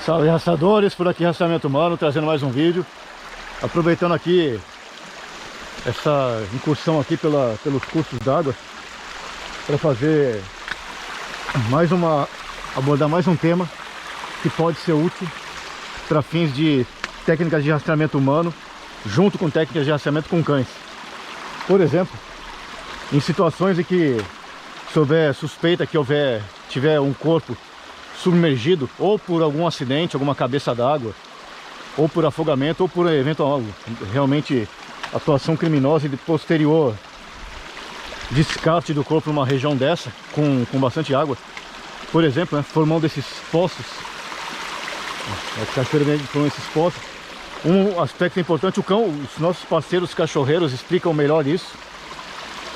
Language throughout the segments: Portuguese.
Salve rastreadores, por aqui Rastreamento Humano, trazendo mais um vídeo. Aproveitando aqui essa incursão aqui pelos cursos d'água para fazer abordar mais um tema que pode ser útil para fins de técnicas de rastreamento humano junto com técnicas de rastreamento com cães. Por exemplo, em situações em que se houver suspeita que tiver um corpo submergido, ou por algum acidente, alguma cabeça d'água, ou por afogamento, ou por eventual realmente atuação criminosa e de posterior descarte do corpo numa região dessa, com bastante água, por exemplo, né, formando esses poços, formando esses poços. Um aspecto importante, os nossos parceiros cachorreiros explicam melhor isso,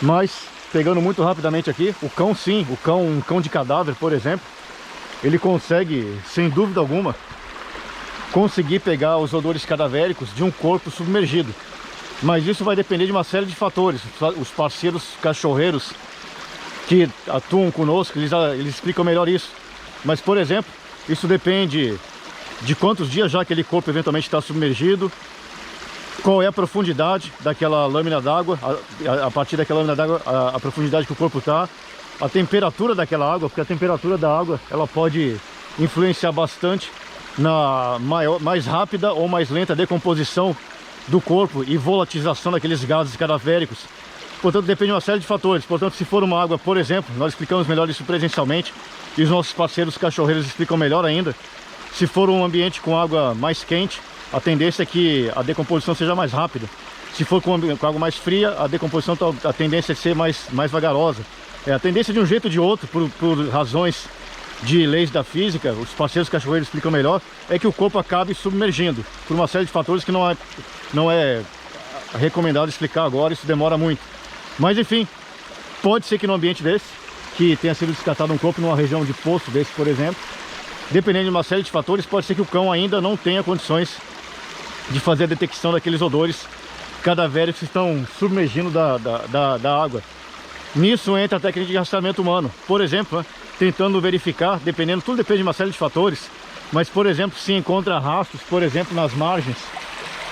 mas pegando muito rapidamente aqui, o cão sim, um cão de cadáver, por exemplo, ele consegue, sem dúvida alguma, conseguir pegar os odores cadavéricos de um corpo submergido. Mas isso vai depender de uma série de fatores. Os parceiros cachorreiros que atuam conosco, eles explicam melhor isso. Mas, por exemplo, isso depende de quantos dias já aquele corpo eventualmente está submergido, qual é a profundidade daquela lâmina d'água, a partir daquela lâmina d'água, a profundidade que o corpo está, a temperatura daquela água, porque a temperatura da água ela pode influenciar bastante na mais rápida ou mais lenta decomposição do corpo e volatilização daqueles gases cadavéricos. Portanto, depende de uma série de fatores. Portanto, se for uma água, por exemplo, nós explicamos melhor isso presencialmente e os nossos parceiros cachorreiros explicam melhor ainda. Se for um ambiente com água mais quente, a tendência é que a decomposição seja mais rápida. Se for com água mais fria, a decomposição, a tendência é ser mais vagarosa. A tendência de um jeito ou de outro, por razões de leis da física, os parceiros cachorreiros explicam melhor, é que o corpo acabe submergindo, por uma série de fatores que não é recomendado explicar agora, isso demora muito. Mas enfim, pode ser que num ambiente desse, que tenha sido descartado um corpo numa região de poço desse, por exemplo, dependendo de uma série de fatores, pode ser que o cão ainda não tenha condições de fazer a detecção daqueles odores cadavéricos que estão submergindo da água. Nisso entra a técnica de rastreamento humano, por exemplo, né, tentando verificar, tudo depende de uma série de fatores, mas por exemplo, se encontra rastros, por exemplo, nas margens,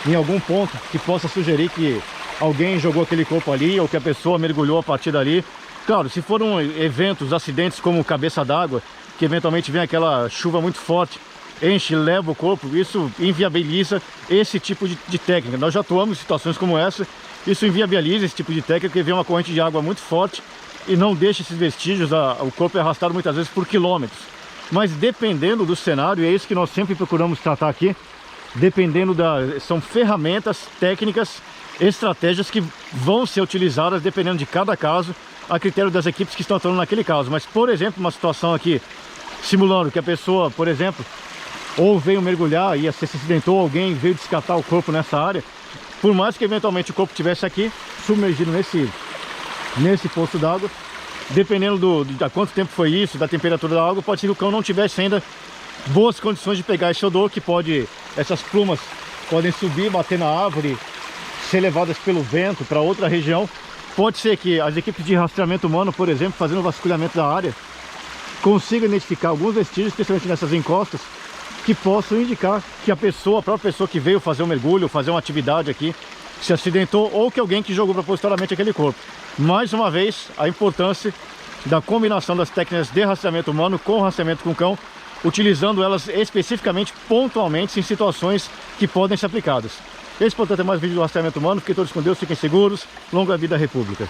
em algum ponto que possa sugerir que alguém jogou aquele corpo ali ou que a pessoa mergulhou a partir dali. Claro, se foram eventos, acidentes como cabeça d'água, que eventualmente vem aquela chuva muito forte, enche e leva o corpo, isso inviabiliza esse tipo de técnica. Nós já atuamos em situações como essa. Isso inviabiliza esse tipo de técnica, porque vem uma corrente de água muito forte e não deixa esses vestígios, o corpo é arrastado muitas vezes por quilômetros. Mas dependendo do cenário, e é isso que nós sempre procuramos tratar aqui, são ferramentas, técnicas, estratégias que vão ser utilizadas dependendo de cada caso, a critério das equipes que estão atuando naquele caso. Mas, por exemplo, uma situação aqui, simulando que a pessoa, por exemplo, ou veio mergulhar e se acidentou, alguém veio descartar o corpo nessa área, por mais que eventualmente o corpo estivesse aqui, submergido nesse poço d'água, dependendo de quanto tempo foi isso, da temperatura da água, pode ser que o cão não tivesse ainda boas condições de pegar esse odor, essas plumas podem subir, bater na árvore, ser levadas pelo vento para outra região. Pode ser que as equipes de rastreamento humano, por exemplo, fazendo o vasculhamento da área, consigam identificar alguns vestígios, especialmente nessas encostas, que possam indicar que a própria pessoa que veio fazer um mergulho, fazer uma atividade aqui, se acidentou, ou que alguém que jogou propositalmente aquele corpo. Mais uma vez, a importância da combinação das técnicas de rastreamento humano com rastreamento com cão, utilizando elas especificamente, pontualmente, em situações que podem ser aplicadas. Esse, portanto, é mais um vídeo do rastreamento humano. Fiquem todos com Deus, fiquem seguros. Longa vida à República.